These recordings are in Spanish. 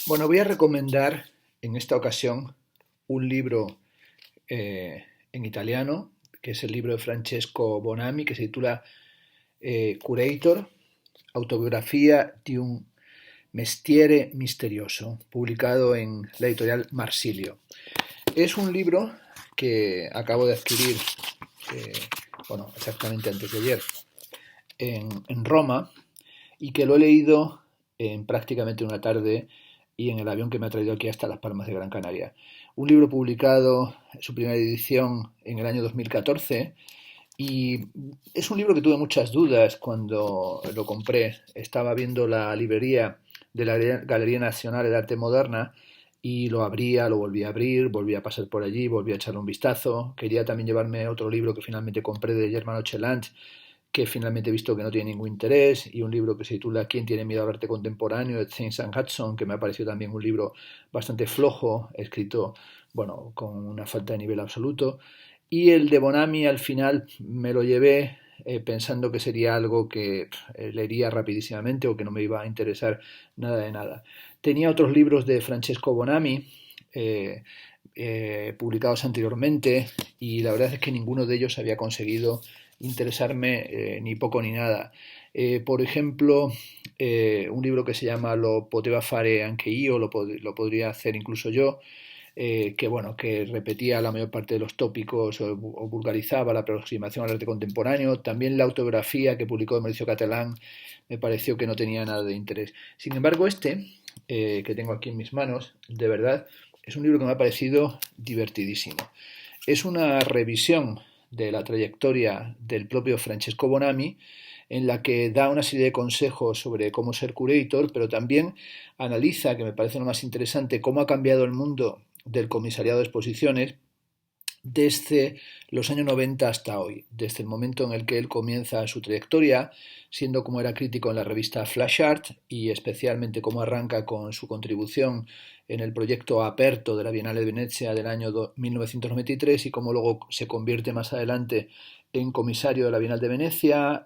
Bueno, voy a recomendar en esta ocasión un libro en italiano, que es el libro de Francesco Bonami, que se titula Curator, autobiografía de un mestiere misterioso, publicado en la editorial Marsilio. Es un libro que acabo de adquirir, eh, bueno, exactamente antes de ayer, en Roma, y que lo he leído en prácticamente una tarde y en el avión que me ha traído aquí hasta Las Palmas de Gran Canaria. Un libro publicado, su primera edición, en el año 2014, y es un libro que tuve muchas dudas cuando lo compré. Estaba viendo la librería de la Galería Nacional de Arte Moderna y lo abría, lo volvía a abrir, volvía a pasar por allí, volvía a echarle un vistazo. Quería también llevarme otro libro que finalmente compré de Germano Chelange, que finalmente he visto que no tiene ningún interés, y un libro que se titula ¿Quién tiene miedo al arte contemporáneo? De James and Hudson, que me ha parecido también un libro bastante flojo, escrito, bueno, con una falta de nivel absoluto. Y el de Bonami al final me lo llevé pensando que sería algo que leería rapidísimamente o que no me iba a interesar nada de nada. Tenía otros libros de Francesco Bonami publicados anteriormente, y la verdad es que ninguno de ellos había conseguido interesarme ni poco ni nada. Por ejemplo, un libro que se llama Lo poteva fare anche io, lo podría hacer incluso yo, que bueno, que repetía la mayor parte de los tópicos o vulgarizaba la aproximación al arte contemporáneo. También la autografía que publicó Mauricio Catalán me pareció que no tenía nada de interés. Sin embargo, que tengo aquí en mis manos, de verdad, es un libro que me ha parecido divertidísimo. Es una revisión de la trayectoria del propio Francesco Bonami, en la que da una serie de consejos sobre cómo ser curator, pero también analiza, que me parece lo más interesante, cómo ha cambiado el mundo del comisariado de exposiciones desde los años 90 hasta hoy, desde el momento en el que él comienza su trayectoria, siendo como era crítico en la revista Flash Art, y especialmente cómo arranca con su contribución en el proyecto Aperto de la Bienal de Venecia del año 1993, y cómo luego se convierte más adelante en comisario de la Bienal de Venecia,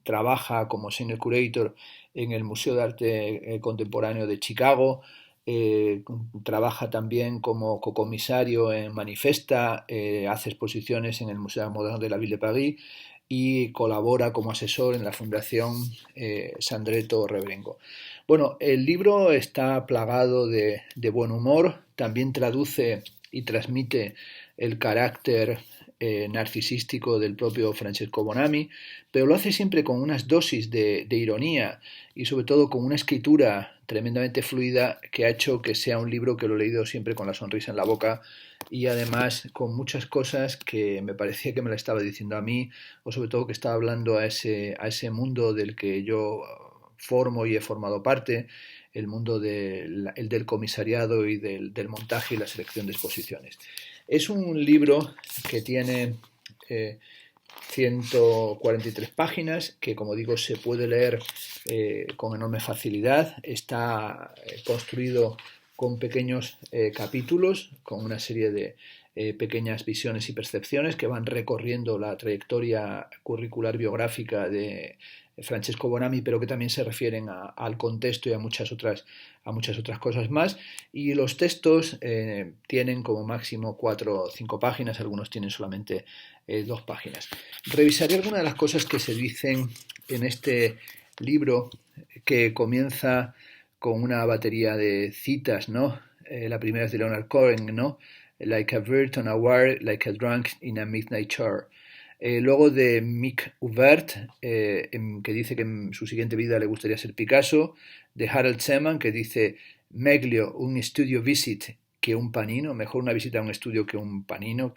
trabaja como senior curator en el Museo de Arte Contemporáneo de Chicago, eh, trabaja también como cocomisario en Manifesta, hace exposiciones en el Museo Moderno de la Ville de Paris y colabora como asesor en la Fundación Sandretto Rebrengo. Bueno, el libro está plagado de buen humor, también traduce y transmite el carácter narcisístico del propio Francesco Bonami, pero lo hace siempre con unas dosis de ironía y sobre todo con una escritura tremendamente fluida que ha hecho que sea un libro que lo he leído siempre con la sonrisa en la boca, y además con muchas cosas que me parecía que me la estaba diciendo a mí, o sobre todo que estaba hablando a ese mundo del que yo formo y he formado parte, el mundo el del comisariado y del montaje y la selección de exposiciones. Es un libro que tiene 143 páginas, que como digo se puede leer con enorme facilidad. Está construido con pequeños capítulos, con una serie de pequeñas visiones y percepciones que van recorriendo la trayectoria curricular biográfica de Francesco Bonami, pero que también se refieren al contexto y a muchas otras cosas más. Y los textos tienen como máximo 4 o 5 páginas, algunos tienen solamente 2 páginas. Revisaré algunas de las cosas que se dicen en este libro, que comienza con una batería de citas, ¿no? La primera es de Leonard Cohen, ¿no? Like a bird on a wire, like a drunk in a midnight char. Luego de Mick Hubert, que dice que en su siguiente vida le gustaría ser Picasso. De Harold Seman, que dice meglio un studio visit que un panino, mejor una visita a un estudio que un panino,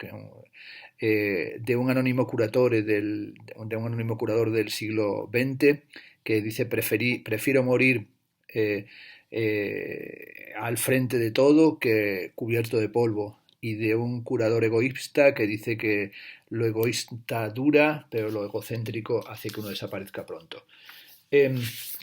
de un anónimo de un anónimo curador del siglo XX, que dice prefiero morir al frente de todo que cubierto de polvo, y de un curador egoísta que dice que lo egoísta dura, pero lo egocéntrico hace que uno desaparezca pronto. Eh,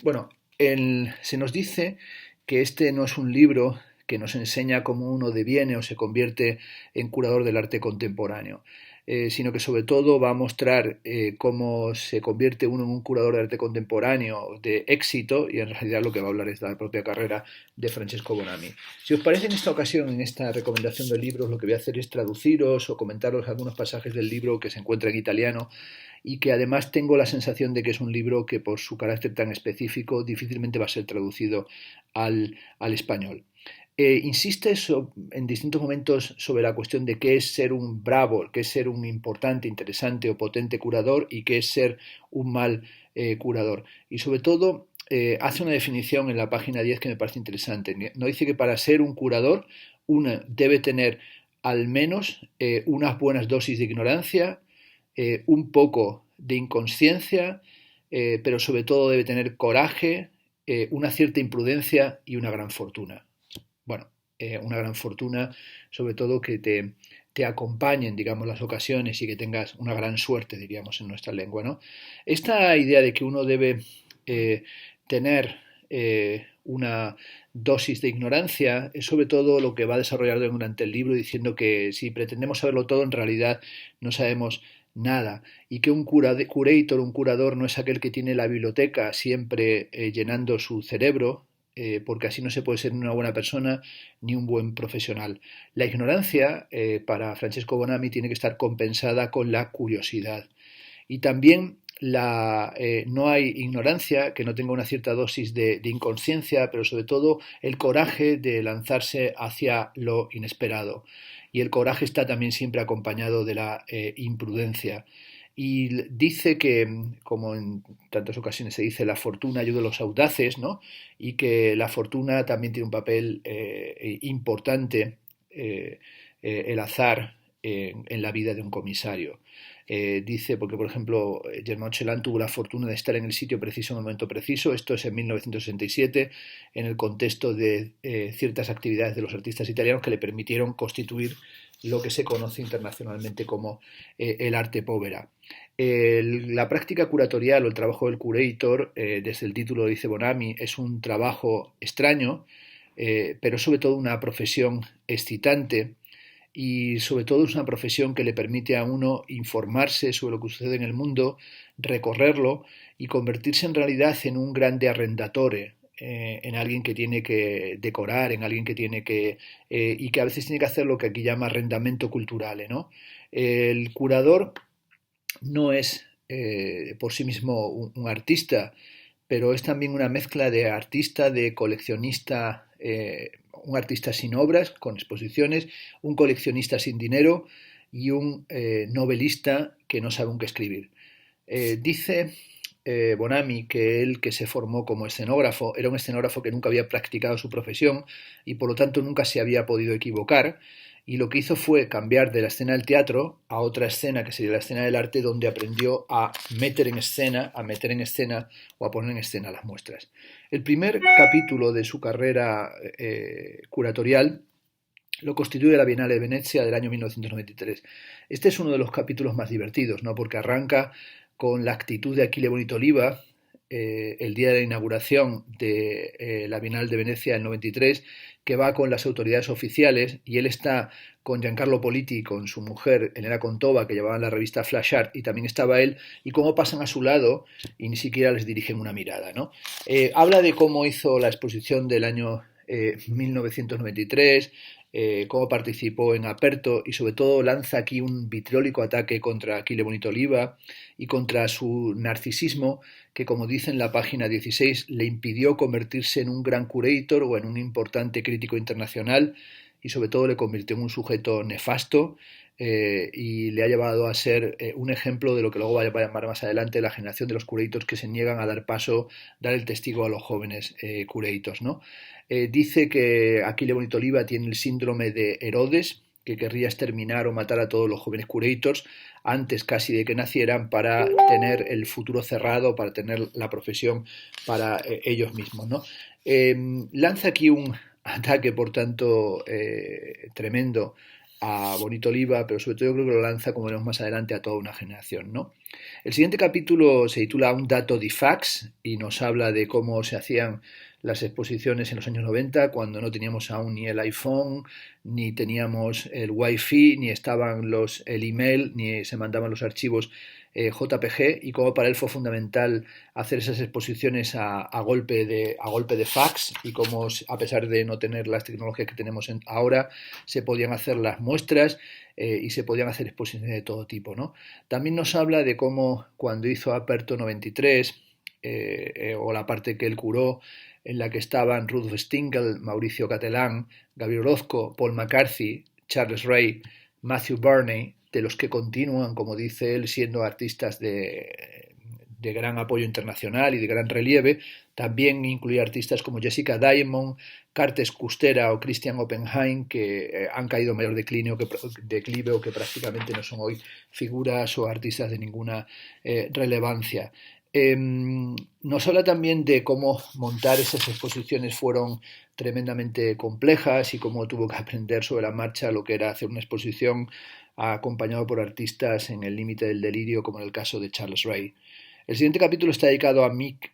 bueno, se nos dice que este no es un libro que nos enseña cómo uno deviene o se convierte en curador del arte contemporáneo. sino que sobre todo va a mostrar cómo se convierte uno en un curador de arte contemporáneo de éxito, y en realidad lo que va a hablar es de la propia carrera de Francesco Bonami. Si os parece, en esta ocasión, en esta recomendación de libros, lo que voy a hacer es traduciros o comentaros algunos pasajes del libro que se encuentra en italiano y que además tengo la sensación de que es un libro que por su carácter tan específico difícilmente va a ser traducido al español. Insiste en distintos momentos sobre la cuestión de qué es ser un bravo, qué es ser un importante, interesante o potente curador y qué es ser un mal curador. Y sobre todo hace una definición en la página 10 que me parece interesante. Nos dice que para ser un curador uno debe tener al menos unas buenas dosis de ignorancia, un poco de inconsciencia, pero sobre todo debe tener coraje, una cierta imprudencia y una gran fortuna. Bueno, una gran fortuna, sobre todo que te acompañen, digamos, las ocasiones y que tengas una gran suerte, diríamos, en nuestra lengua, ¿no? Esta idea de que uno debe tener una dosis de ignorancia es sobre todo lo que va a desarrollar durante el libro, diciendo que si pretendemos saberlo todo, en realidad no sabemos nada, y que un curator, un curador, no es aquel que tiene la biblioteca siempre llenando su cerebro, porque así no se puede ser una buena persona ni un buen profesional. La ignorancia, para Francesco Bonami, tiene que estar compensada con la curiosidad. Y también no hay ignorancia que no tenga una cierta dosis de inconsciencia, pero sobre todo el coraje de lanzarse hacia lo inesperado. Y el coraje está también siempre acompañado de la imprudencia. Y dice que, como en tantas ocasiones se dice, la fortuna ayuda a los audaces, ¿no? Y que la fortuna también tiene un papel importante, el azar, en la vida de un comisario. Dice, porque por ejemplo, Germán Celan tuvo la fortuna de estar en el sitio preciso en el momento preciso, esto es en 1967, en el contexto de ciertas actividades de los artistas italianos que le permitieron constituir lo que se conoce internacionalmente como el arte povera. La práctica curatorial o el trabajo del curator, desde el título dice Bonami, es un trabajo extraño, pero sobre todo una profesión excitante, y sobre todo es una profesión que le permite a uno informarse sobre lo que sucede en el mundo, recorrerlo y convertirse en realidad en un grande arrendatore, en alguien que tiene que decorar, en alguien que tiene que y que a veces tiene que hacer lo que aquí llama arrendamento cultural, ¿no? El curador no es por sí mismo un artista, pero es también una mezcla de artista, de coleccionista, un artista sin obras, con exposiciones, un coleccionista sin dinero y un novelista que no sabe un qué escribir. Dice Bonami que él, que se formó como escenógrafo, era un escenógrafo que nunca había practicado su profesión y por lo tanto nunca se había podido equivocar, y lo que hizo fue cambiar de la escena del teatro a otra escena que sería la escena del arte, donde aprendió a meter en escena o a poner en escena las muestras. El primer capítulo de su carrera curatorial lo constituye la Bienal de Venecia del año 1993. Este es uno de los capítulos más divertidos, ¿no? Porque arranca con la actitud de Achille Bonito Oliva, el día de la inauguración de la Bienal de Venecia del 93, que va con las autoridades oficiales, y él está con Giancarlo Politi, con su mujer Elena Contova, que llevaban la revista Flash Art, y también estaba él, y cómo pasan a su lado y ni siquiera les dirigen una mirada, ¿no? Habla de cómo hizo la exposición del año 1993, cómo participó en Aperto, y sobre todo lanza aquí un vitriólico ataque contra Achille Bonito Oliva y contra su narcisismo, que, como dice en la página 16, le impidió convertirse en un gran curator o en un importante crítico internacional, y sobre todo le convirtió en un sujeto nefasto, y le ha llevado a ser un ejemplo de lo que luego va a llamar más adelante la generación de los curators que se niegan a dar el testigo a los jóvenes curators, ¿no? Dice que Achille Bonito Oliva tiene el síndrome de Herodes, que querría exterminar o matar a todos los jóvenes curators antes casi de que nacieran, para tener el futuro cerrado, para tener la profesión para ellos mismos, ¿no? Lanza aquí un ataque, por tanto, tremendo a Bonito Oliva, pero sobre todo yo creo que lo lanza, como veremos más adelante, a toda una generación, ¿no? El siguiente capítulo se titula Un dato di fax y nos habla de cómo se hacían las exposiciones en los años 90, cuando no teníamos aún ni el iPhone, ni teníamos el Wi-Fi, ni estaban el email, ni se mandaban los archivos JPG, y cómo para él fue fundamental hacer esas exposiciones a golpe de fax, y cómo, a pesar de no tener las tecnologías que tenemos ahora, se podían hacer las muestras y se podían hacer exposiciones de todo tipo, ¿no? También nos habla de cómo cuando hizo Aperto 93, o la parte que él curó, en la que estaban Rudolf Stingel, Mauricio Catalán, Gabriel Orozco, Paul McCarthy, Charles Ray, Matthew Burney, de los que continúan, como dice él, siendo artistas de gran apoyo internacional y de gran relieve. También incluía artistas como Jessica Diamond, Cartes Custera o Christian Oppenheim, que han caído en mayor declive o que prácticamente no son hoy figuras o artistas de ninguna relevancia. Nos habla también de cómo montar esas exposiciones fueron tremendamente complejas y cómo tuvo que aprender sobre la marcha lo que era hacer una exposición acompañado por artistas en el límite del delirio, como en el caso de Charles Ray. El siguiente capítulo está dedicado a Mike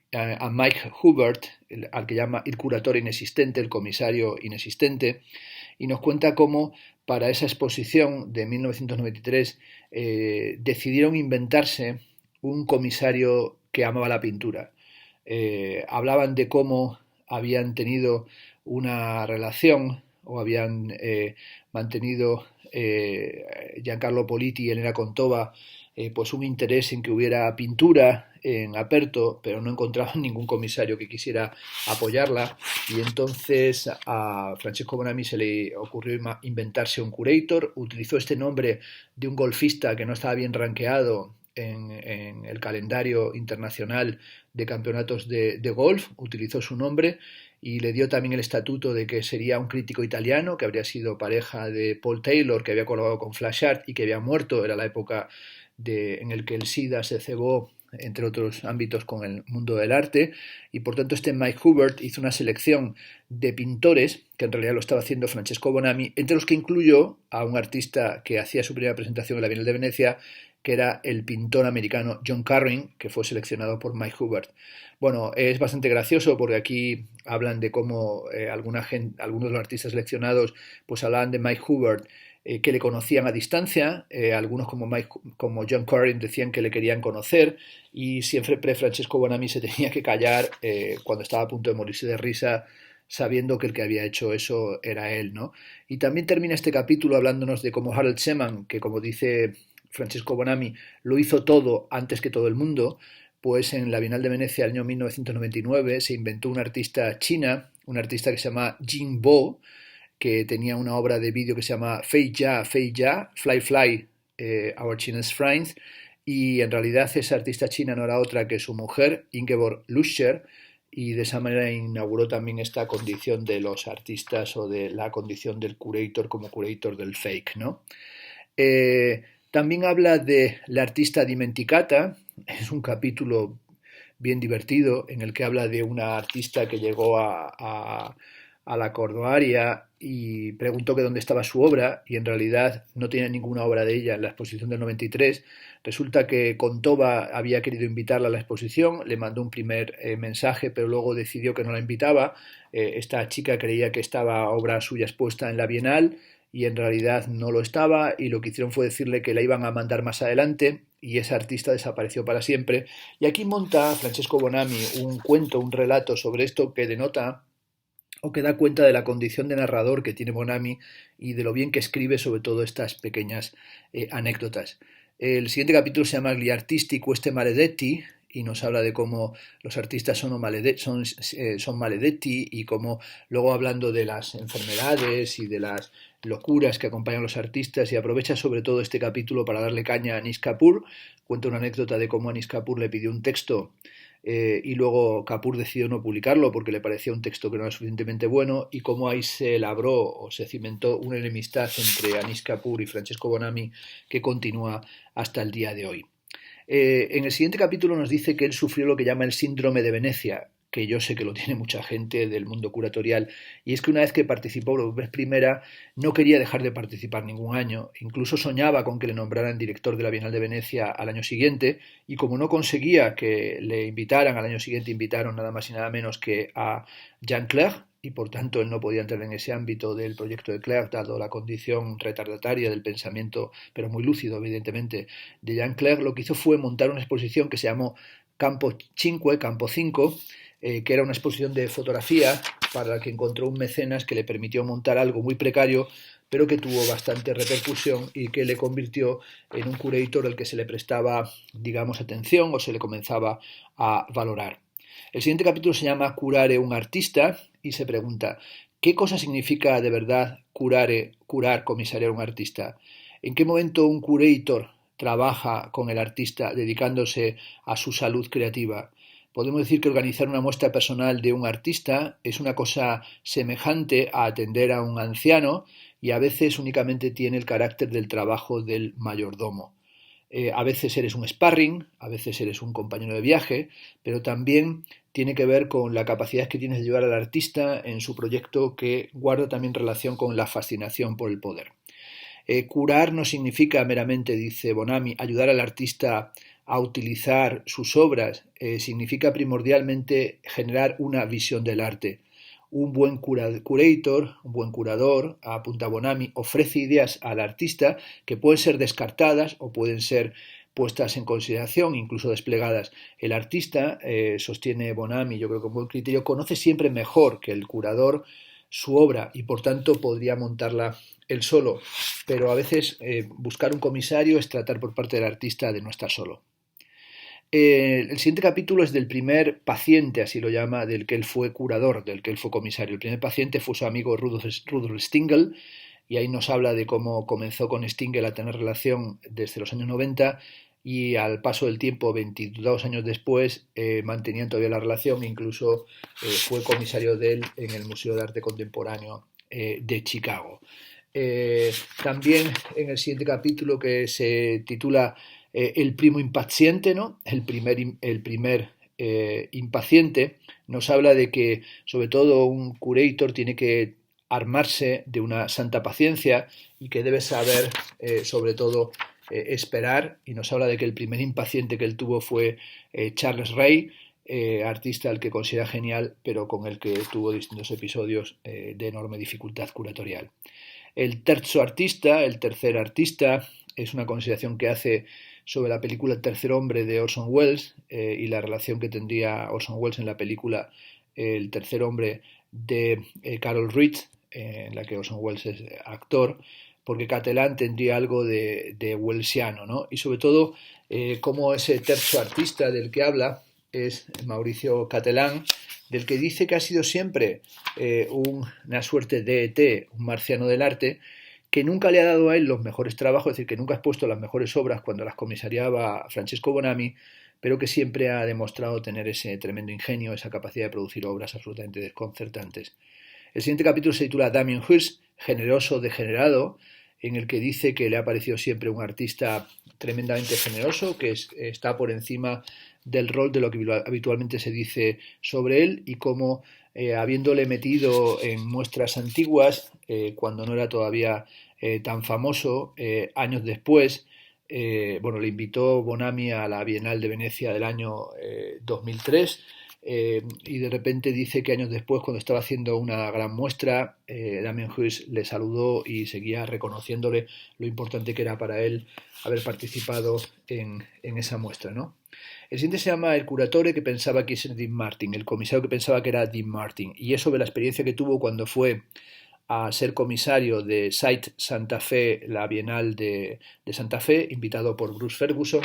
Hubert, al que llama el curador inexistente, el comisario inexistente, y nos cuenta cómo para esa exposición de 1993 decidieron inventarse un comisario que amaba la pintura. Hablaban de cómo habían tenido una relación o habían mantenido Giancarlo Politi y Elena Contova pues un interés en que hubiera pintura en Aperto, pero no encontraban ningún comisario que quisiera apoyarla, y entonces a Francesco Bonami se le ocurrió inventarse un curator. Utilizó este nombre de un golfista que no estaba bien rankeado en el calendario internacional de campeonatos de golf, utilizó su nombre y le dio también el estatuto de que sería un crítico italiano, que habría sido pareja de Paul Taylor, que había colaborado con Flash Art y que había muerto. Era la época en el que el SIDA se cebó, entre otros ámbitos, con el mundo del arte, y por tanto este Mike Hubert hizo una selección de pintores, que en realidad lo estaba haciendo Francesco Bonami, entre los que incluyó a un artista que hacía su primera presentación en la Bienal de Venecia, que era el pintor americano John Carring, que fue seleccionado por Mike Hubert. Bueno, es bastante gracioso porque aquí hablan de cómo algunos de los artistas seleccionados pues hablaban de Mike Hubert, que le conocían a distancia, algunos como John Carring decían que le querían conocer, y siempre Francesco Bonami se tenía que callar cuando estaba a punto de morirse de risa, sabiendo que el que había hecho eso era él, ¿no? Y también termina este capítulo hablándonos de cómo Harold Sheman, que como dice Francesco Bonami, lo hizo todo antes que todo el mundo, pues en la Bienal de Venecia del año 1999 se inventó una artista china, una artista que se llama Jing Bo, que tenía una obra de vídeo que se llama Fei Ya, Fly Fly, Our Chinese Friends, y en realidad esa artista china no era otra que su mujer, Ingeborg Luscher, y de esa manera inauguró también esta condición de los artistas o de la condición del curator como curator del fake, ¿no? También habla de la artista dimenticata. Es un capítulo bien divertido en el que habla de una artista que llegó a la Cordoaria y preguntó que dónde estaba su obra, y en realidad no tenía ninguna obra de ella en la exposición del 93. Resulta que Contova había querido invitarla a la exposición, le mandó un primer mensaje, pero luego decidió que no la invitaba. Esta chica creía que estaba obra suya expuesta en la Bienal y en realidad no lo estaba, y lo que hicieron fue decirle que la iban a mandar más adelante, y esa artista desapareció para siempre. Y aquí monta Francesco Bonami un cuento, un relato sobre esto que denota o que da cuenta de la condición de narrador que tiene Bonami y de lo bien que escribe sobre todo estas pequeñas anécdotas. El siguiente capítulo se llama Gli artisti queste maledetti y nos habla de cómo los artistas son maledetti, y cómo luego, hablando de las enfermedades y de las locuras que acompañan a los artistas, y aprovecha sobre todo este capítulo para darle caña a Anish Kapoor. Cuenta una anécdota de cómo Anish Kapoor le pidió un texto y luego Kapoor decidió no publicarlo porque le parecía un texto que no era suficientemente bueno, y cómo ahí se labró o se cimentó una enemistad entre Anish Kapoor y Francesco Bonami que continúa hasta el día de hoy. En el siguiente capítulo nos dice que él sufrió lo que llama el síndrome de Venecia. que yo sé que lo tiene mucha gente del mundo curatorial, y es que una vez que participó por vez primera no quería dejar de participar ningún año, incluso soñaba con que le nombraran director de la Bienal de Venecia al año siguiente, y como no conseguía que le invitaran, al año siguiente invitaron nada más y nada menos que a Jean Clerc, y por tanto él no podía entrar en ese ámbito del proyecto de Clerc, dado la condición retardataria del pensamiento, pero muy lúcido evidentemente, de Jean Clerc. Lo que hizo fue montar una exposición que se llamó Campo 5, Campo 5, que era una exposición de fotografía para la que encontró un mecenas que le permitió montar algo muy precario, pero que tuvo bastante repercusión y que le convirtió en un curator al que se le prestaba, digamos, atención o se le comenzaba a valorar. El siguiente capítulo se llama Curare un artista y se pregunta, ¿qué cosa significa de verdad curar, comisariar un artista? ¿En qué momento un curator trabaja con el artista dedicándose a su salud creativa? Podemos decir que organizar una muestra personal de un artista es una cosa semejante a atender a un anciano y a veces únicamente tiene el carácter del trabajo del mayordomo. A veces eres un sparring, a veces eres un compañero de viaje, pero también tiene que ver con la capacidad que tienes de llevar al artista en su proyecto, que guarda también relación con la fascinación por el poder. Curar no significa meramente, dice Bonamy, ayudar al artista a utilizar sus obras, significa primordialmente generar una visión del arte. Un buen curator, un buen curador, apunta Bonamy, ofrece ideas al artista que pueden ser descartadas o pueden ser puestas en consideración, incluso desplegadas. El artista, sostiene Bonamy, yo creo que con buen criterio, conoce siempre mejor que el curador su obra y por tanto podría montarla él solo, pero a veces buscar un comisario es tratar por parte del artista de no estar solo. El siguiente capítulo es del primer paciente, así lo llama, del que él fue curador, del que él fue comisario. El primer paciente fue su amigo Rudolf Stingel, y ahí nos habla de cómo comenzó con Stingel a tener relación desde los años 90 y al paso del tiempo, 22 años después, mantenían todavía la relación, incluso fue comisario de él en el Museo de Arte Contemporáneo de Chicago. También en el siguiente capítulo, que se titula El primo impaciente, ¿no? El primer impaciente, nos habla de que sobre todo un curator tiene que armarse de una santa paciencia y que debe saber sobre todo esperar, y nos habla de que el primer impaciente que él tuvo fue Charles Ray, artista al que considera genial, pero con el que tuvo distintos episodios de enorme dificultad curatorial. El tercer artista, es una consideración que hace sobre la película El tercer hombre de Orson Welles y la relación que tendría Orson Welles en la película El tercer hombre de Carol Reed, en la que Orson Welles es actor, porque Catalán tendría algo de Wellesiano, ¿no? Y sobre todo, como ese terzo artista del que habla es Mauricio Catalán, del que dice que ha sido siempre una suerte de ET, un marciano del arte, que nunca le ha dado a él los mejores trabajos, es decir, que nunca ha expuesto las mejores obras cuando las comisariaba Francesco Bonamy, pero que siempre ha demostrado tener ese tremendo ingenio, esa capacidad de producir obras absolutamente desconcertantes. El siguiente capítulo se titula Damien Hirst, generoso degenerado, en el que dice que le ha parecido siempre un artista tremendamente generoso, que está por encima del rol de lo que habitualmente se dice sobre él, y cómo habiéndole metido en muestras antiguas, cuando no era todavía tan famoso, años después, bueno, le invitó Bonamy a la Bienal de Venecia del año 2003, y de repente dice que años después, cuando estaba haciendo una gran muestra, Damien Hirst le saludó y seguía reconociéndole lo importante que era para él haber participado en esa muestra, ¿no? El siguiente se llama El curatore que pensaba que era Dean Martin, el comisario que pensaba que era Dean Martin, y es sobre la experiencia que tuvo cuando fue a ser comisario de Site Santa Fe, la Bienal de Santa Fe, invitado por Bruce Ferguson,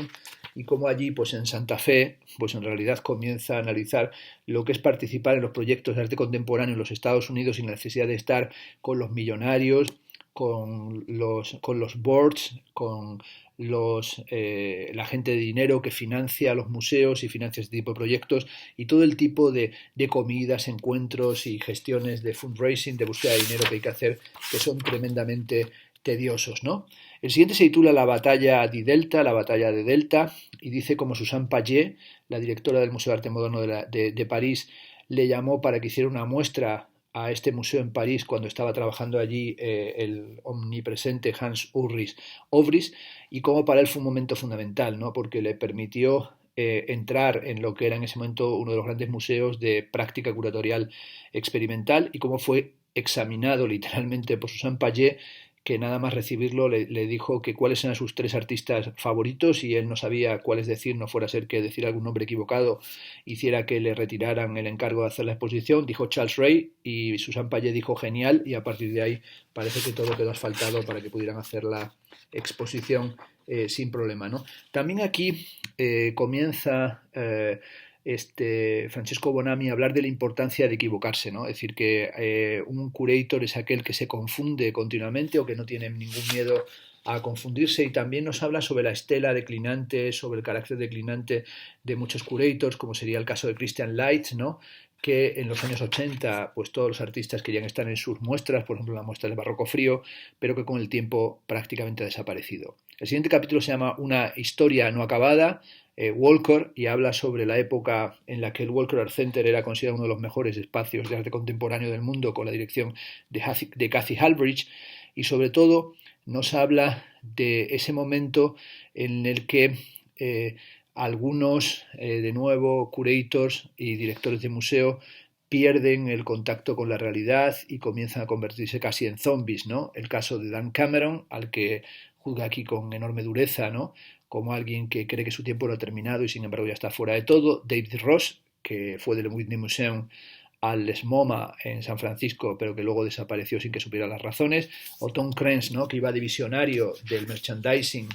y cómo allí, pues en Santa Fe, pues en realidad comienza a analizar lo que es participar en los proyectos de arte contemporáneo en los Estados Unidos sin la necesidad de estar con los millonarios, con los boards, con la gente de dinero que financia los museos y financia este tipo de proyectos, y todo el tipo de comidas, encuentros y gestiones de fundraising, de búsqueda de dinero que hay que hacer, que son tremendamente tediosos, ¿no? El siguiente se titula La batalla de Delta, la batalla de Delta, y dice como Susan Payet, la directora del Museo de Arte Moderno de París, le llamó para que hiciera una muestra a este museo en París cuando estaba trabajando allí el omnipresente Hans Ulrich Obrist, y como para él fue un momento fundamental, ¿no? Porque le permitió entrar en lo que era en ese momento uno de los grandes museos de práctica curatorial experimental, y cómo fue examinado literalmente por Susan Payet, que nada más recibirlo le dijo que cuáles eran sus 3 artistas favoritos, y él no sabía cuáles decir, no fuera a ser que decir algún nombre equivocado hiciera que le retiraran el encargo de hacer la exposición. Dijo Charles Ray y Susan Payet dijo genial, y a partir de ahí parece que todo quedó asfaltado para que pudieran hacer la exposición sin problema, ¿no? También aquí comienza Francesco Bonami a hablar de la importancia de equivocarse, ¿no? Es decir, que un curator es aquel que se confunde continuamente o que no tiene ningún miedo a confundirse, y también nos habla sobre la estela declinante, sobre el carácter declinante de muchos curators, como sería el caso de Christian Leitz, ¿no? Que en los años 80 pues todos los artistas querían estar en sus muestras, por ejemplo la muestra del Barroco Frío, pero que con el tiempo prácticamente ha desaparecido. El siguiente capítulo se llama Una historia no acabada, Walker, y habla sobre la época en la que el Walker Art Center era considerado uno de los mejores espacios de arte contemporáneo del mundo, con la dirección de Cathy Halbridge, y sobre todo nos habla de ese momento en el que algunos, de nuevo, curators y directores de museo pierden el contacto con la realidad y comienzan a convertirse casi en zombies, ¿no? El caso de Dan Cameron, al que juzga aquí con enorme dureza, ¿no? Como alguien que cree que su tiempo no ha terminado y sin embargo ya está fuera de todo. David Ross, que fue del Whitney Museum al MoMA en San Francisco, pero que luego desapareció sin que supiera las razones. O Tom Crensh, ¿no? Que iba de visionario del merchandising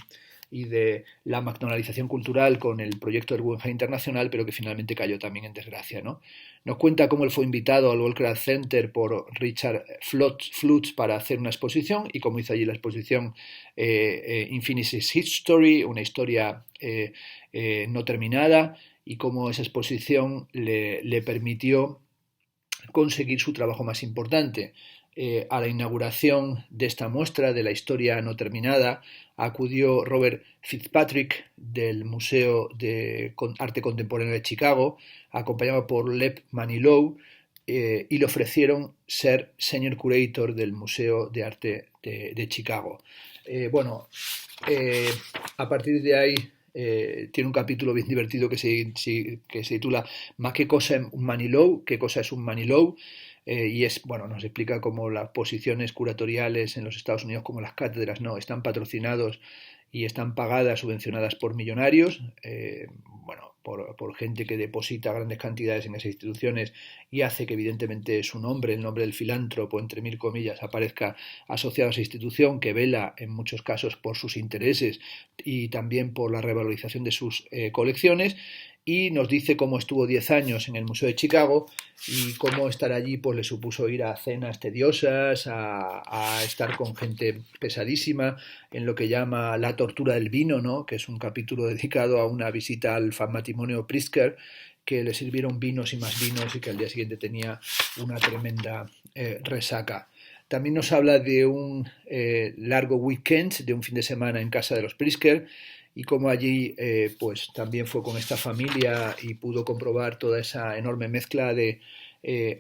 y de la McDonaldización cultural con el proyecto del Guggenheim Internacional, pero que finalmente cayó también en desgracia, ¿no? Nos cuenta cómo él fue invitado al Walker Art Center por Richard Flutz para hacer una exposición, y cómo hizo allí la exposición Infinite's History, una historia no terminada, y cómo esa exposición le permitió conseguir su trabajo más importante. A la inauguración de esta muestra de la historia no terminada acudió Robert Fitzpatrick del Museo de Arte Contemporáneo de Chicago, acompañado por Lev Manilow, y le ofrecieron ser Senior Curator del Museo de Arte de Chicago. A partir de ahí tiene un capítulo bien divertido que se titula ¿Qué cosa es un Manilow? ¿Qué cosa es un Manilow? Y nos explica cómo las posiciones curatoriales en los Estados Unidos, como las cátedras, no están patrocinados y están pagadas, subvencionadas por millonarios, por gente que deposita grandes cantidades en esas instituciones y hace que evidentemente su nombre, el nombre del filántropo, entre mil comillas, aparezca asociado a esa institución, que vela en muchos casos por sus intereses y también por la revalorización de sus colecciones. Y nos dice cómo estuvo 10 años en el Museo de Chicago y cómo estar allí pues le supuso ir a cenas tediosas, a estar con gente pesadísima, en lo que llama la tortura del vino, ¿no? Que es un capítulo dedicado a una visita al matrimonio Pritzker, que le sirvieron vinos y más vinos y que al día siguiente tenía una tremenda resaca. También nos habla de un largo weekend, de un fin de semana en casa de los Pritzker, y cómo allí pues también fue con esta familia y pudo comprobar toda esa enorme mezcla de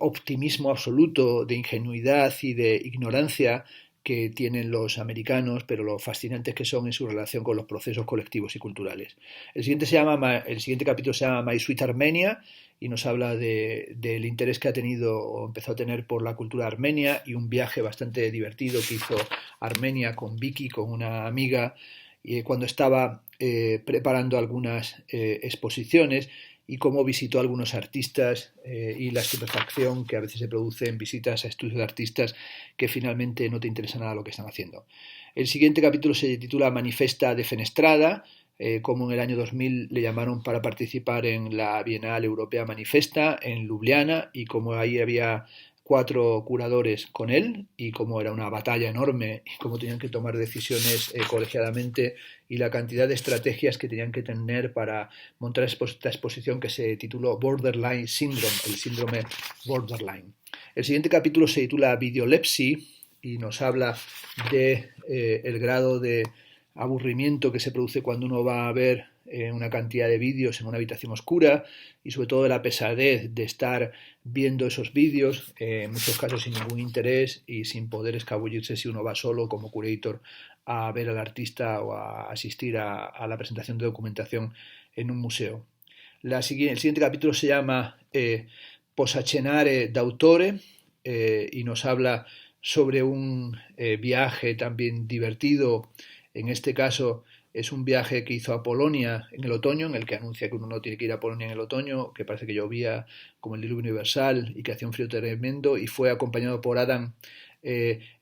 optimismo absoluto, de ingenuidad y de ignorancia que tienen los americanos, pero lo fascinantes que son en su relación con los procesos colectivos y culturales. El siguiente capítulo se llama My Sweet Armenia, y nos habla del interés que ha tenido o empezó a tener por la cultura armenia, y un viaje bastante divertido que hizo a Armenia con Vicky, con una amiga, cuando estaba preparando algunas exposiciones, y cómo visitó a algunos artistas y la estupefacción que a veces se produce en visitas a estudios de artistas que finalmente no te interesa nada lo que están haciendo. El siguiente capítulo se titula Manifesta Defenestrada, como en el año 2000 le llamaron para participar en la Bienal Europea Manifesta en Ljubljana, y como ahí había 4 curadores con él, y como era una batalla enorme y cómo tenían que tomar decisiones colegiadamente, y la cantidad de estrategias que tenían que tener para montar esta exposición que se tituló Borderline Syndrome, el síndrome borderline. El siguiente capítulo se titula Videolepsy y nos habla de el grado de aburrimiento que se produce cuando uno va a ver una cantidad de vídeos en una habitación oscura, y sobre todo de la pesadez de estar viendo esos vídeos, en muchos casos sin ningún interés y sin poder escabullirse si uno va solo como curator a ver al artista o a asistir a la presentación de documentación en un museo. El siguiente capítulo se llama Posacenare d'autore y nos habla sobre un viaje también divertido. En este caso es un viaje que hizo a Polonia en el otoño, en el que anuncia que uno no tiene que ir a Polonia en el otoño, que parece que llovía como el diluvio universal y que hacía un frío tremendo, y fue acompañado por Adam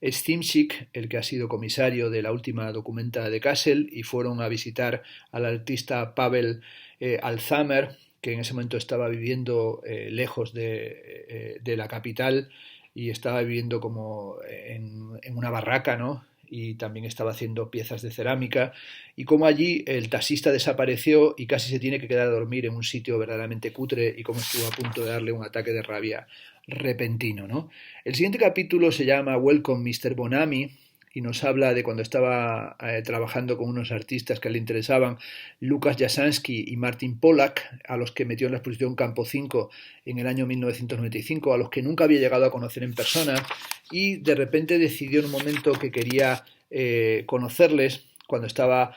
Szymczyk, el que ha sido comisario de la última documenta de Kassel, y fueron a visitar al artista Pavel Alzheimer, que en ese momento estaba viviendo lejos de la capital y estaba viviendo como en una barraca, ¿no? Y también estaba haciendo piezas de cerámica, y como allí el taxista desapareció y casi se tiene que quedar a dormir en un sitio verdaderamente cutre, y como estuvo a punto de darle un ataque de rabia repentino, ¿no? El siguiente capítulo se llama Welcome Mr. Bonamy y nos habla de cuando estaba trabajando con unos artistas que le interesaban, Lukas Jasansky y Martin Pollack, a los que metió en la exposición Campo 5 en el año 1995, a los que nunca había llegado a conocer en persona, y de repente decidió en un momento que quería conocerles cuando estaba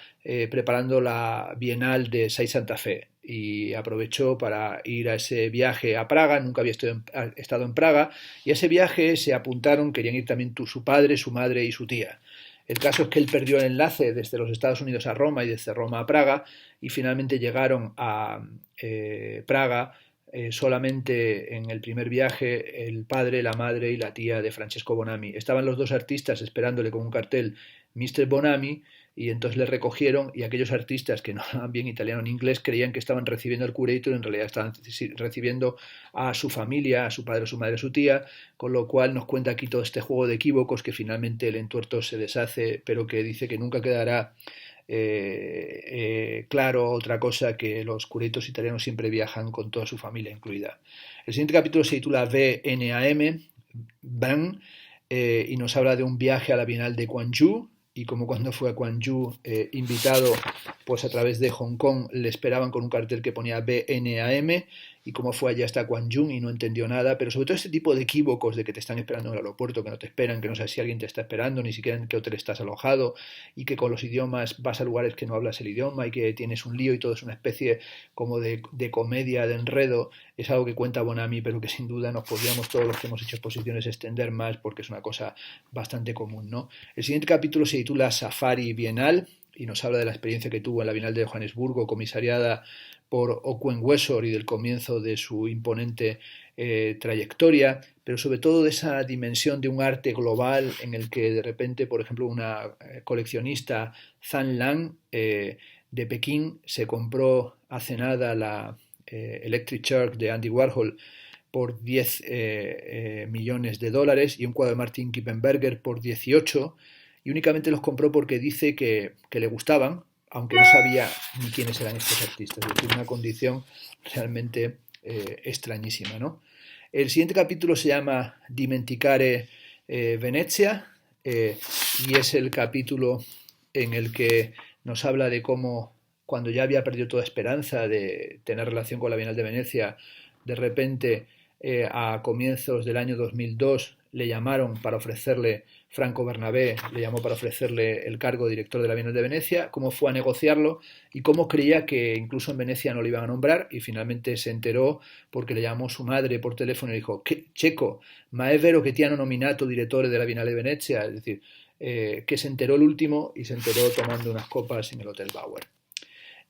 preparando la Bienal de Sai Santa Fe, y aprovechó para ir a ese viaje a Praga. Nunca había estado en Praga, y a ese viaje se apuntaron, querían ir también su padre, su madre y su tía. El caso es que él perdió el enlace desde los Estados Unidos a Roma y desde Roma a Praga, y finalmente llegaron a Praga solamente en el primer viaje el padre, la madre y la tía de Francesco Bonamy. Estaban los dos artistas esperándole con un cartel Mr. Bonamy, y entonces le recogieron, y aquellos artistas que no hablaban bien italiano ni inglés creían que estaban recibiendo al curator, en realidad estaban recibiendo a su familia, a su padre, a su madre, a su tía, con lo cual nos cuenta aquí todo este juego de equívocos, que finalmente el entuerto se deshace, pero que dice que nunca quedará claro otra cosa, que los curators italianos siempre viajan con toda su familia incluida. El siguiente capítulo se titula VNAM, Ban, y nos habla de un viaje a la Bienal de Gwangju, y como cuando fue a Gwangju invitado, pues a través de Hong Kong le esperaban con un cartel que ponía BNAM, y cómo fue allá hasta Gwangju y no entendió nada, pero sobre todo este tipo de equívocos de que te están esperando en el aeropuerto, que no te esperan, que no sabes si alguien te está esperando, ni siquiera en qué hotel estás alojado, y que con los idiomas vas a lugares que no hablas el idioma y que tienes un lío, y todo es una especie como de comedia, de enredo. Es algo que cuenta Bonamy, pero que sin duda nos podríamos, todos los que hemos hecho exposiciones, extender más, porque es una cosa bastante común, ¿no? El siguiente capítulo se titula Safari Bienal y nos habla de la experiencia que tuvo en la Bienal de Johannesburgo, comisariada por Owen Wessor, y del comienzo de su imponente trayectoria, pero sobre todo de esa dimensión de un arte global en el que de repente, por ejemplo, una coleccionista, Zhan Lang, de Pekín, se compró hace nada la Electric Chair de Andy Warhol por 10 millones de dólares, y un cuadro de Martin Kippenberger por 18, y únicamente los compró porque dice que le gustaban, aunque no sabía ni quiénes eran estos artistas. Es decir, una condición realmente extrañísima, ¿no? El siguiente capítulo se llama Dimenticare Venezia, y es el capítulo en el que nos habla de cómo, cuando ya había perdido toda esperanza de tener relación con la Bienal de Venecia, de repente a comienzos del año 2002 le llamaron para ofrecerle, Franco Bernabé le llamó para ofrecerle el cargo de director de la Bienal de Venecia, cómo fue a negociarlo y cómo creía que incluso en Venecia no lo iban a nombrar, y finalmente se enteró porque le llamó su madre por teléfono y dijo: Checo, ma è vero che ti hanno nominato direttore della Bienale de Venecia? Es decir, que se enteró el último, y se enteró tomando unas copas en el Hotel Bauer.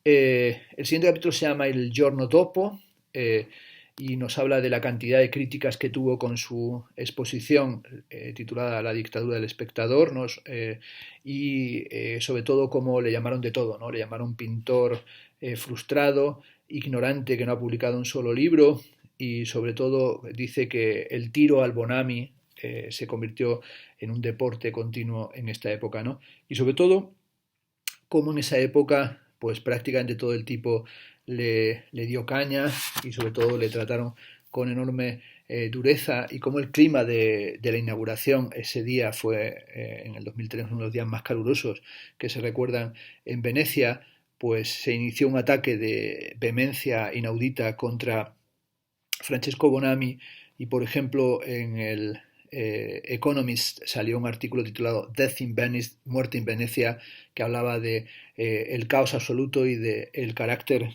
El siguiente capítulo se llama El giorno dopo, y nos habla de la cantidad de críticas que tuvo con su exposición titulada La dictadura del espectador, ¿no? Y sobre todo cómo le llamaron de todo, ¿no? Le llamaron pintor frustrado, ignorante que no ha publicado un solo libro, y sobre todo dice que el tiro al Bonamy se convirtió en un deporte continuo en esta época, ¿no? Y sobre todo cómo en esa época pues prácticamente todo el tipo le dio caña, y sobre todo le trataron con enorme dureza, y cómo el clima de la inauguración ese día fue, en el 2003, uno de los días más calurosos que se recuerdan en Venecia, pues se inició un ataque de vehemencia inaudita contra Francesco Bonamy, y por ejemplo en el Economist salió un artículo titulado Death in Venice, Muerte en Venecia, que hablaba de el caos absoluto y del carácter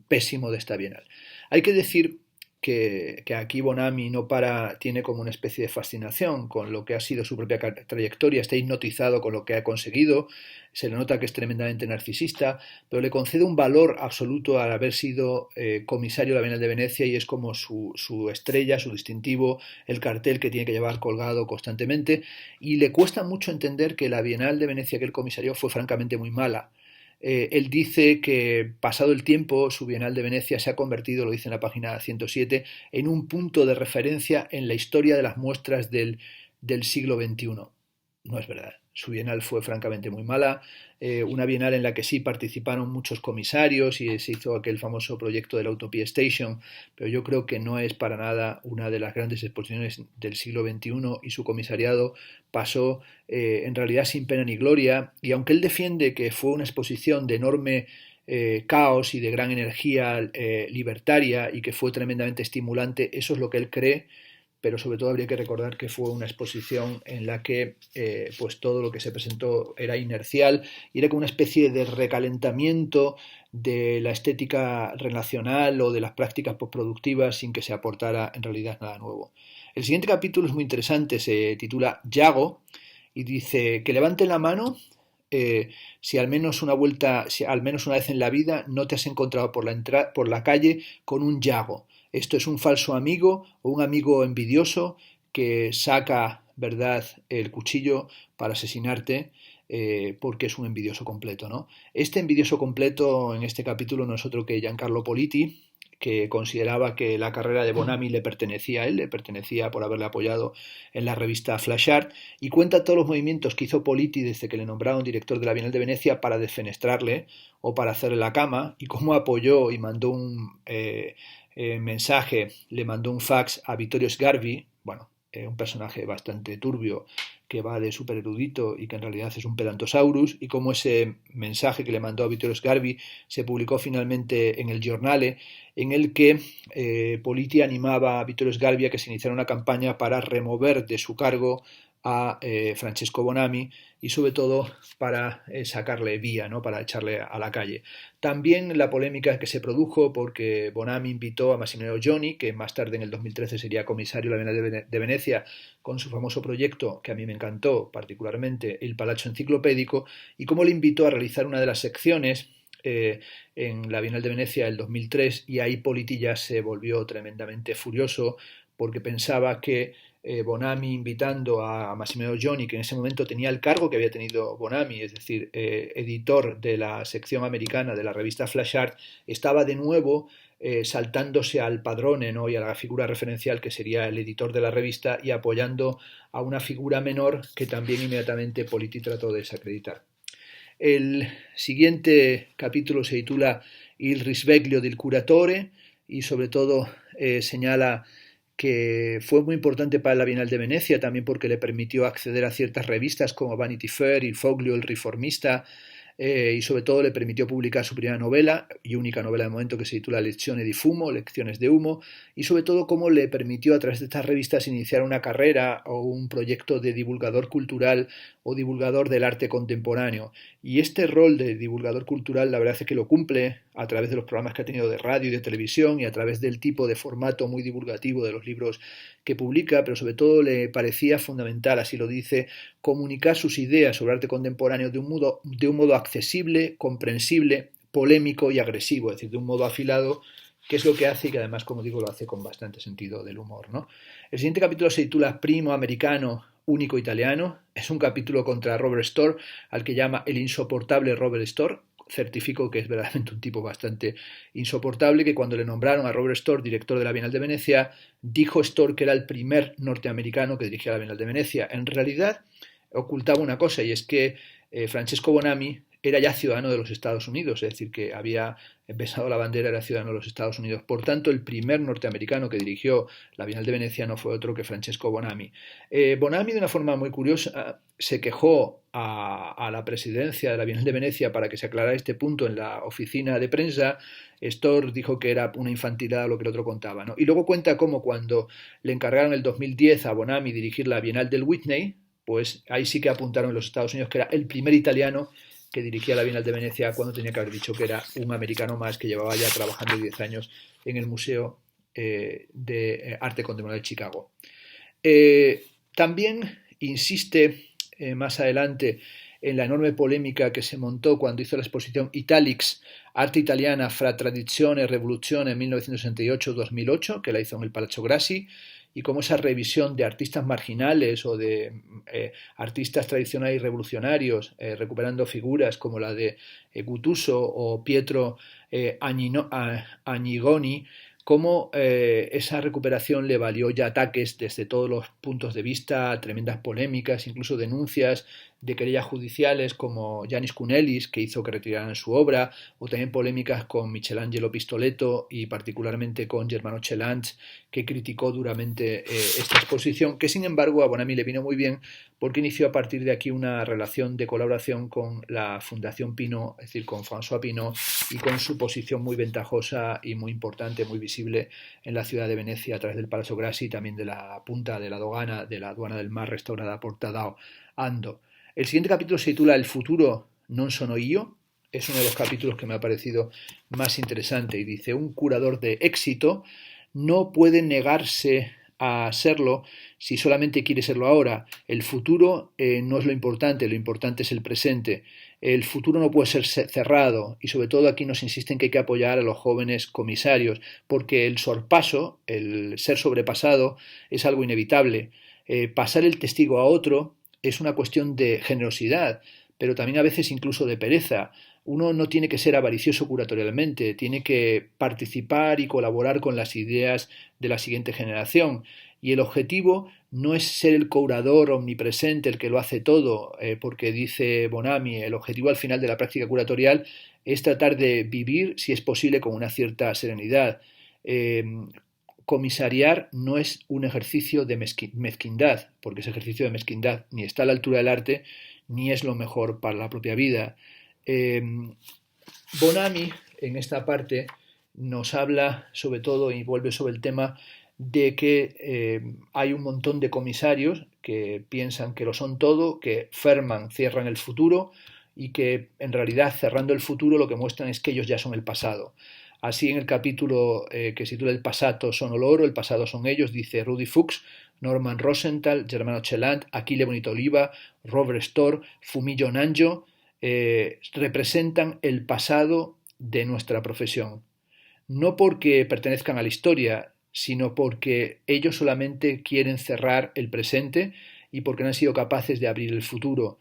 pésimo de esta bienal. Hay que decir que aquí Bonami no para, tiene como una especie de fascinación con lo que ha sido su propia trayectoria, está hipnotizado con lo que ha conseguido, se le nota que es tremendamente narcisista, pero le concede un valor absoluto al haber sido comisario de la Bienal de Venecia y es como su estrella, su distintivo, el cartel que tiene que llevar colgado constantemente, y le cuesta mucho entender que la Bienal de Venecia que él comisarió fue francamente muy mala. Él dice que pasado el tiempo su Bienal de Venecia se ha convertido, lo dice en la página 107, en un punto de referencia en la historia de las muestras del siglo XXI. No es verdad. Su bienal fue francamente muy mala, una bienal en la que sí participaron muchos comisarios y se hizo aquel famoso proyecto de la Utopia Station, pero yo creo que no es para nada una de las grandes exposiciones del siglo XXI y su comisariado pasó en realidad sin pena ni gloria, y aunque él defiende que fue una exposición de enorme caos y de gran energía libertaria y que fue tremendamente estimulante, eso es lo que él cree, pero sobre todo habría que recordar que fue una exposición en la que pues todo lo que se presentó era inercial y era como una especie de recalentamiento de la estética relacional o de las prácticas postproductivas sin que se aportara en realidad nada nuevo. El siguiente capítulo es muy interesante, se titula Yago y dice que levanten la mano si al menos si al menos una vez en la vida no te has encontrado por la calle con un Yago. Esto es un falso amigo o un amigo envidioso que saca, ¿verdad?, el cuchillo para asesinarte porque es un envidioso completo, ¿no? Este envidioso completo en este capítulo no es otro que Giancarlo Politi, que consideraba que la carrera de Bonami le pertenecía a él, le pertenecía por haberle apoyado en la revista Flash Art, y cuenta todos los movimientos que hizo Politi desde que le nombraron director de la Bienal de Venecia para defenestrarle o para hacerle la cama, y cómo apoyó y mandó un mensaje, le mandó un fax a Vittorio Sgarbi, bueno, un personaje bastante turbio que va de súper erudito y que en realidad es un pedantosaurus, y cómo ese mensaje que le mandó a Vittorio Sgarbi se publicó finalmente en el Giornale, en el que Politi animaba a Vittorio Sgarbi a que se iniciara una campaña para remover de su cargo a Francesco Bonami y sobre todo para sacarle vía, ¿no?, para echarle a la calle. También la polémica que se produjo porque Bonami invitó a Massimiliano Gioni, que más tarde en el 2013 sería comisario de la Bienal de Venecia, con su famoso proyecto que a mí me encantó particularmente, el Palazzo Enciclopédico, y cómo le invitó a realizar una de las secciones en la Bienal de Venecia del 2003, y ahí Politi ya se volvió tremendamente furioso porque pensaba que Bonami invitando a Massimiliano Gioni, que en ese momento tenía el cargo que había tenido Bonami, es decir, editor de la sección americana de la revista Flash Art, estaba de nuevo saltándose al padrone, ¿no?, y a la figura referencial que sería el editor de la revista y apoyando a una figura menor que también inmediatamente Politi trató de desacreditar. El siguiente capítulo se titula Il risveglio del curatore y sobre todo señala que fue muy importante para la Bienal de Venecia, también porque le permitió acceder a ciertas revistas como Vanity Fair, Il Foglio, El Riformista, y sobre todo le permitió publicar su primera novela y única novela de momento, que se titula Lezioni di Fumo, Lecciones de Humo, y sobre todo cómo le permitió a través de estas revistas iniciar una carrera o un proyecto de divulgador cultural o divulgador del arte contemporáneo. Y este rol de divulgador cultural la verdad es que lo cumple a través de los programas que ha tenido de radio y de televisión y a través del tipo de formato muy divulgativo de los libros que publica, pero sobre todo le parecía fundamental, así lo dice, comunicar sus ideas sobre arte contemporáneo de un modo accesible, comprensible, polémico y agresivo, es decir, de un modo afilado, que es lo que hace y que además, como digo, lo hace con bastante sentido del humor, ¿no? El siguiente capítulo se titula Primo Americano, Único Italiano. Es un capítulo contra Robert Storr, al que llama el insoportable Robert Storr. Certifico que es verdaderamente un tipo bastante insoportable, que cuando le nombraron a Robert Storr director de la Bienal de Venecia, dijo Storr que era el primer norteamericano que dirigía la Bienal de Venecia. En realidad ocultaba una cosa, y es que Francesco Bonami era ya ciudadano de los Estados Unidos, es decir, que había besado la bandera, era ciudadano de los Estados Unidos. Por tanto, el primer norteamericano que dirigió la Bienal de Venecia no fue otro que Francesco Bonami. Bonami, de una forma muy curiosa, se quejó a la presidencia de la Bienal de Venecia para que se aclarara este punto en la oficina de prensa. Storr dijo que era una infantilidad lo que el otro contaba, ¿no? Y luego cuenta cómo cuando le encargaron en el 2010 a Bonami dirigir la Bienal del Whitney, pues ahí sí que apuntaron en los Estados Unidos que era el primer italiano que dirigía la Bienal de Venecia, cuando tenía que haber dicho que era un americano más que llevaba ya trabajando 10 años en el Museo de Arte Contemporáneo de Chicago. También insiste más adelante en la enorme polémica que se montó cuando hizo la exposición Italics, Arte Italiana fra Tradizione e Rivoluzione en 1968-2008, que la hizo en el Palazzo Grassi, y cómo esa revisión de artistas marginales o de artistas tradicionales y revolucionarios, recuperando figuras como la de Guttuso o Pietro Agnigoni, cómo esa recuperación le valió ya ataques desde todos los puntos de vista, tremendas polémicas, incluso denuncias de querellas judiciales como Giannis Kounellis, que hizo que retiraran su obra, o también polémicas con Michelangelo Pistoletto y particularmente con Germano Celanz, que criticó duramente esta exposición, que sin embargo a Bonami le vino muy bien porque inició a partir de aquí una relación de colaboración con la Fundación Pinault, es decir, con François Pinault, y con su posición muy ventajosa y muy importante, muy visible en la ciudad de Venecia a través del Palazzo Grassi y también de la punta de la aduana del mar restaurada por Tadao Ando. El siguiente capítulo se titula El futuro non sono io. Es uno de los capítulos que me ha parecido más interesante y dice: un curador de éxito no puede negarse a serlo si solamente quiere serlo ahora. El futuro no es lo importante es el presente. El futuro no puede ser cerrado y sobre todo aquí nos insisten que hay que apoyar a los jóvenes comisarios porque el sorpaso, el ser sobrepasado, es algo inevitable. Pasar el testigo a otro es una cuestión de generosidad, pero también a veces incluso de pereza. Uno no tiene que ser avaricioso curatorialmente, tiene que participar y colaborar con las ideas de la siguiente generación. Y el objetivo no es ser el curador omnipresente, el que lo hace todo, porque dice Bonami, el objetivo al final de la práctica curatorial es tratar de vivir, si es posible, con una cierta serenidad. Comisariar no es un ejercicio de mezquindad, porque ese ejercicio de mezquindad ni está a la altura del arte, ni es lo mejor para la propia vida. Bonami, en esta parte, nos habla sobre todo y vuelve sobre el tema de que hay un montón de comisarios que piensan que lo son todo, que cierran el futuro y que en realidad cerrando el futuro lo que muestran es que ellos ya son el pasado. Así en el capítulo que se titula El pasado sono loro, el pasado son ellos, dice Rudy Fuchs, Norman Rosenthal, Germano Celant, Achille Bonito Oliva, Robert Storr, Fumillo Nanjo, representan el pasado de nuestra profesión. No porque pertenezcan a la historia, sino porque ellos solamente quieren cerrar el presente y porque no han sido capaces de abrir el futuro.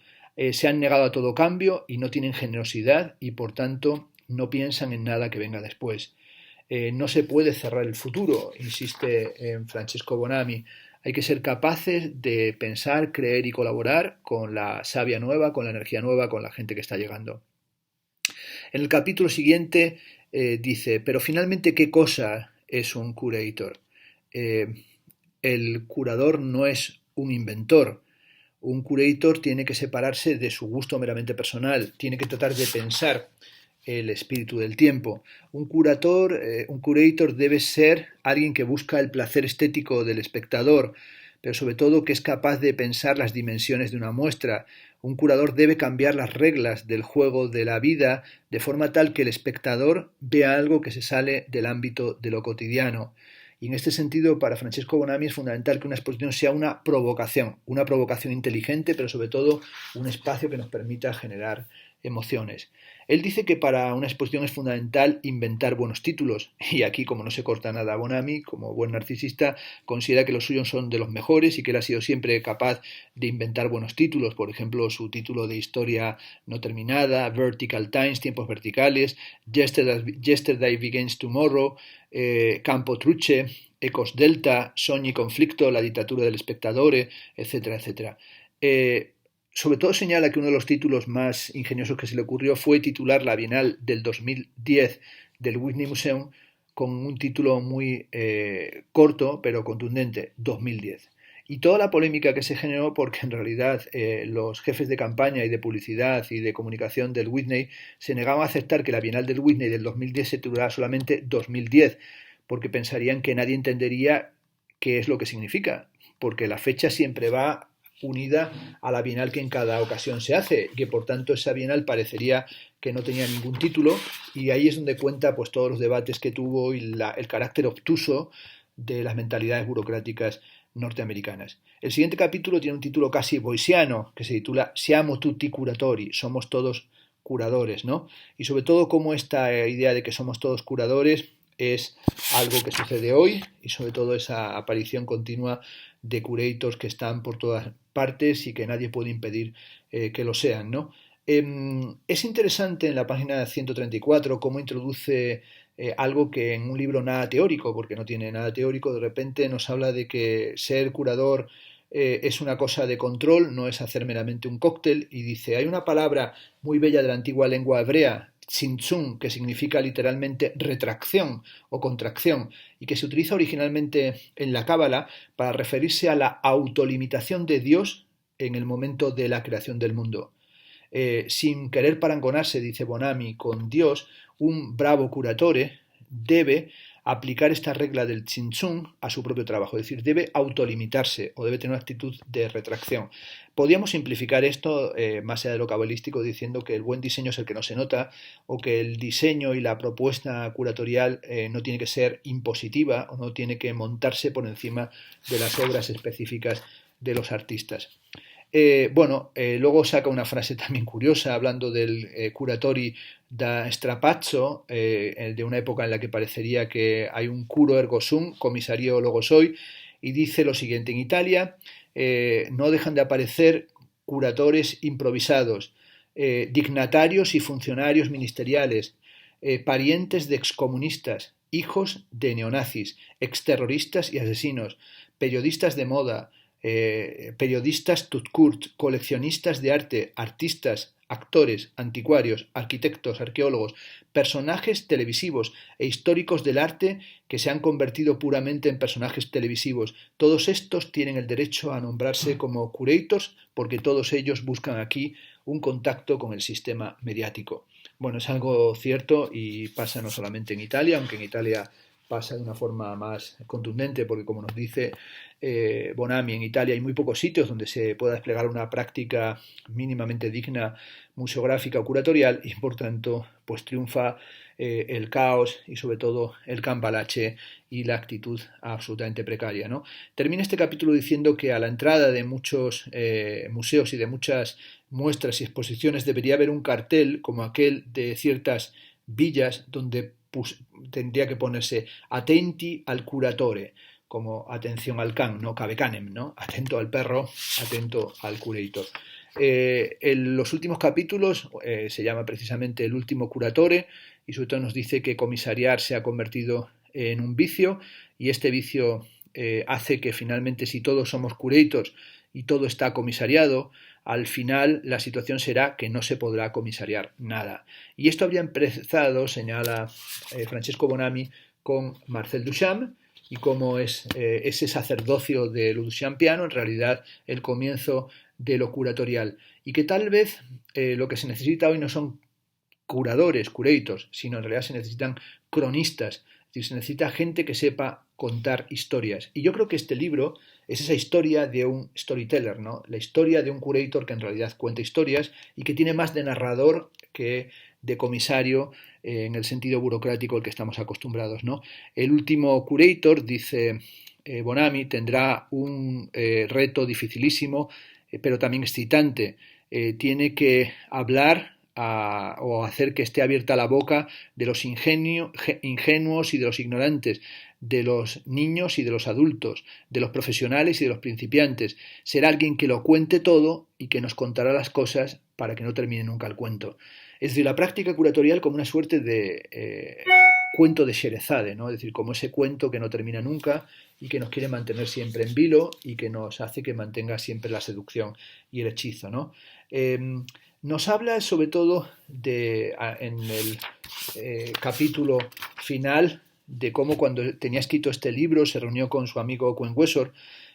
Se han negado a todo cambio y no tienen generosidad y por tanto no piensan en nada que venga después. No se puede cerrar el futuro, insiste en Francesco Bonami. Hay que ser capaces de pensar, creer y colaborar con la savia nueva, con la energía nueva, con la gente que está llegando. En el capítulo siguiente dice, pero finalmente, ¿qué cosa es un curator? El curador no es un inventor. Un curator tiene que separarse de su gusto meramente personal, tiene que tratar de pensar el espíritu del tiempo. Un curator debe ser alguien que busca el placer estético del espectador, pero sobre todo que es capaz de pensar las dimensiones de una muestra. Un curador debe cambiar las reglas del juego de la vida de forma tal que el espectador vea algo que se sale del ámbito de lo cotidiano. Y en este sentido, para Francesco Bonami es fundamental que una exposición sea una provocación inteligente, pero sobre todo un espacio que nos permita generar emociones. Él dice que para una exposición es fundamental inventar buenos títulos, y aquí, como no se corta nada a Bonami, como buen narcisista, considera que los suyos son de los mejores y que él ha sido siempre capaz de inventar buenos títulos, por ejemplo, su título de historia no terminada, Vertical Times, tiempos verticales, Yesterday Begins Tomorrow, Campo Truce, Ecos Delta, Sogni Conflicto, la dictadura del espectador, etcétera, etcétera. sobre todo señala que uno de los títulos más ingeniosos que se le ocurrió fue titular la Bienal del 2010 del Whitney Museum con un título muy corto pero contundente, 2010. Y toda la polémica que se generó porque en realidad los jefes de campaña y de publicidad y de comunicación del Whitney se negaban a aceptar que la Bienal del Whitney del 2010 se titulara solamente 2010, porque pensarían que nadie entendería qué es lo que significa, porque la fecha siempre va unida a la Bienal que en cada ocasión se hace, y que por tanto esa Bienal parecería que no tenía ningún título, y ahí es donde cuenta pues todos los debates que tuvo y el carácter obtuso de las mentalidades burocráticas norteamericanas. El siguiente capítulo tiene un título casi boysiano, que se titula Siamo tutti curatori, somos todos curadores, ¿no? Y sobre todo cómo esta idea de que somos todos curadores es algo que sucede hoy y sobre todo esa aparición continua de curators que están por todas partes y que nadie puede impedir que lo sean, ¿no? Es interesante en la página 134 cómo introduce algo que en un libro nada teórico, porque no tiene nada teórico, de repente nos habla de que ser curador es una cosa de control, no es hacer meramente un cóctel, y dice, hay una palabra muy bella de la antigua lengua hebrea, tzimtzum, que significa literalmente retracción o contracción, y que se utiliza originalmente en la Cábala para referirse a la autolimitación de Dios en el momento de la creación del mundo. Sin querer parangonarse, dice Bonami, con Dios, un bravo curatore debe aplicar esta regla del Tzintzung a su propio trabajo, es decir, debe autolimitarse o debe tener una actitud de retracción. Podríamos simplificar esto más allá de lo cabalístico diciendo que el buen diseño es el que no se nota o que el diseño y la propuesta curatorial no tiene que ser impositiva o no tiene que montarse por encima de las obras específicas de los artistas. Luego saca una frase también curiosa hablando del curatori da strapazzo, de una época en la que parecería que hay un curo ergo sum, comisario logo soy, y dice lo siguiente: en Italia no dejan de aparecer curatores improvisados, dignatarios y funcionarios ministeriales, parientes de excomunistas, hijos de neonazis, exterroristas y asesinos, periodistas de moda, periodistas tout court, coleccionistas de arte, artistas, actores, anticuarios, arquitectos, arqueólogos, personajes televisivos e históricos del arte que se han convertido puramente en personajes televisivos. Todos estos tienen el derecho a nombrarse como curators porque todos ellos buscan aquí un contacto con el sistema mediático. Bueno, es algo cierto y pasa no solamente en Italia, aunque en Italia pasa de una forma más contundente, porque como nos dice Bonami, en Italia hay muy pocos sitios donde se pueda desplegar una práctica mínimamente digna, museográfica o curatorial, y por tanto pues triunfa el caos y sobre todo el cambalache y la actitud absolutamente precaria, ¿no? Termina este capítulo diciendo que a la entrada de muchos museos y de muchas muestras y exposiciones debería haber un cartel como aquel de ciertas villas donde tendría que ponerse atenti al curatore, como atención al can, no cabe canem, ¿no? Atento al perro, atento al curator. En los últimos capítulos se llama precisamente el último curatore y sobre todo nos dice que comisariar se ha convertido en un vicio y este vicio hace que finalmente si todos somos curators y todo está comisariado, al final la situación será que no se podrá comisariar nada. Y esto habría empezado, señala Francesco Bonami, con Marcel Duchamp y cómo es ese sacerdocio de lo duchampiano en realidad el comienzo de lo curatorial. Y que tal vez lo que se necesita hoy no son curadores, curators, sino en realidad se necesitan cronistas, es decir, se necesita gente que sepa contar historias. Y yo creo que este libro es esa historia de un storyteller, ¿no? La historia de un curator que en realidad cuenta historias y que tiene más de narrador que de comisario en el sentido burocrático al que estamos acostumbrados, ¿no? El último curator, dice Bonami, tendrá un reto dificilísimo, pero también excitante. Tiene que hablar o hacer que esté abierta la boca de los ingenuos y de los ignorantes, de los niños y de los adultos, de los profesionales y de los principiantes. Será alguien que lo cuente todo y que nos contará las cosas para que no termine nunca el cuento. Es decir, la práctica curatorial como una suerte de cuento de Sherezade, ¿no? Es decir, como ese cuento que no termina nunca y que nos quiere mantener siempre en vilo y que nos hace que mantenga siempre la seducción y el hechizo, ¿no? Eh, Nos habla sobre todo en el capítulo final de cómo cuando tenía escrito este libro se reunió con su amigo Owen Wessor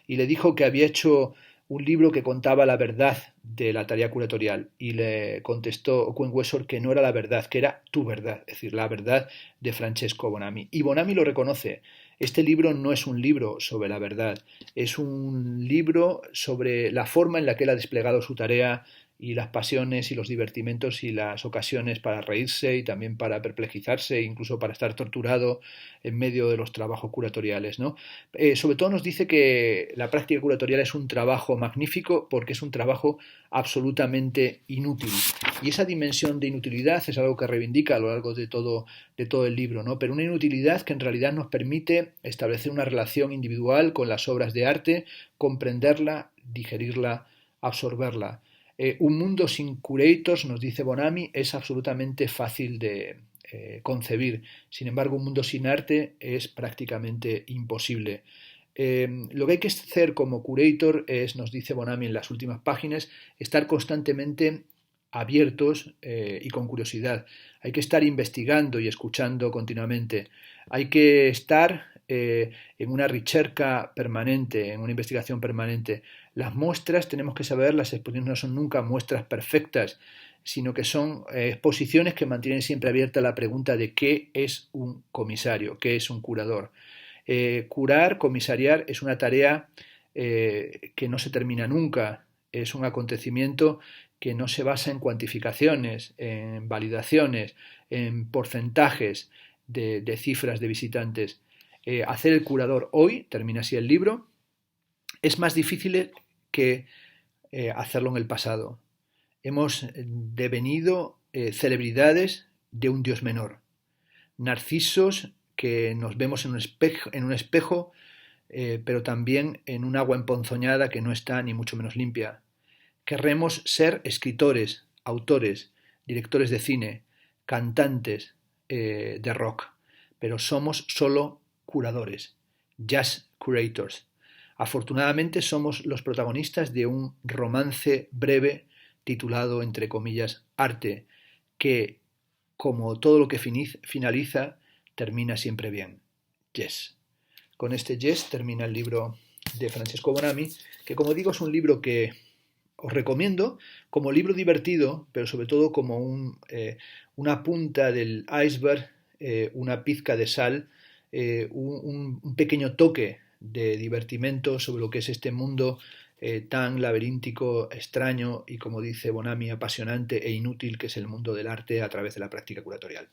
y le dijo que había hecho un libro que contaba la verdad de la tarea curatorial y le contestó Owen Wessor que no era la verdad, que era tu verdad, es decir, la verdad de Francesco Bonami. Y Bonami lo reconoce. Este libro no es un libro sobre la verdad, es un libro sobre la forma en la que él ha desplegado su tarea y las pasiones y los divertimentos y las ocasiones para reírse y también para perplejizarse, incluso para estar torturado en medio de los trabajos curatoriales, ¿no? Sobre todo nos dice que la práctica curatorial es un trabajo magnífico porque es un trabajo absolutamente inútil. Y esa dimensión de inutilidad es algo que reivindica a lo largo de todo el libro, ¿no? Pero una inutilidad que en realidad nos permite establecer una relación individual con las obras de arte, comprenderla, digerirla, absorberla. Un mundo sin curators, nos dice Bonami, es absolutamente fácil de concebir. Sin embargo, un mundo sin arte es prácticamente imposible. Lo que hay que hacer como curator es, nos dice Bonami en las últimas páginas, estar constantemente abiertos y con curiosidad. Hay que estar investigando y escuchando continuamente. Hay que estar en una ricerca permanente, en una investigación permanente. Las muestras, tenemos que saber, las exposiciones no son nunca muestras perfectas, sino que son exposiciones que mantienen siempre abierta la pregunta de qué es un comisario, qué es un curador. Curar, comisariar, es una tarea que no se termina nunca, es un acontecimiento que no se basa en cuantificaciones, en validaciones, en porcentajes de cifras de visitantes. Hacer el curador hoy, termina así el libro, es más difícil que hacerlo en el pasado. Hemos devenido celebridades de un dios menor, narcisos que nos vemos en un espejo pero también en un agua emponzoñada que no está ni mucho menos limpia. Querremos ser escritores, autores, directores de cine, cantantes de rock, pero somos solo curadores, just curators. Afortunadamente somos los protagonistas de un romance breve titulado, entre comillas, Arte, que, como todo lo que finaliza, termina siempre bien. Yes. Con este yes termina el libro de Francesco Bonami, que como digo es un libro que os recomiendo como libro divertido, pero sobre todo como una punta del iceberg, una pizca de sal, un pequeño toque de divertimento sobre lo que es este mundo tan laberíntico, extraño y, como dice Bonami, apasionante e inútil que es el mundo del arte a través de la práctica curatorial.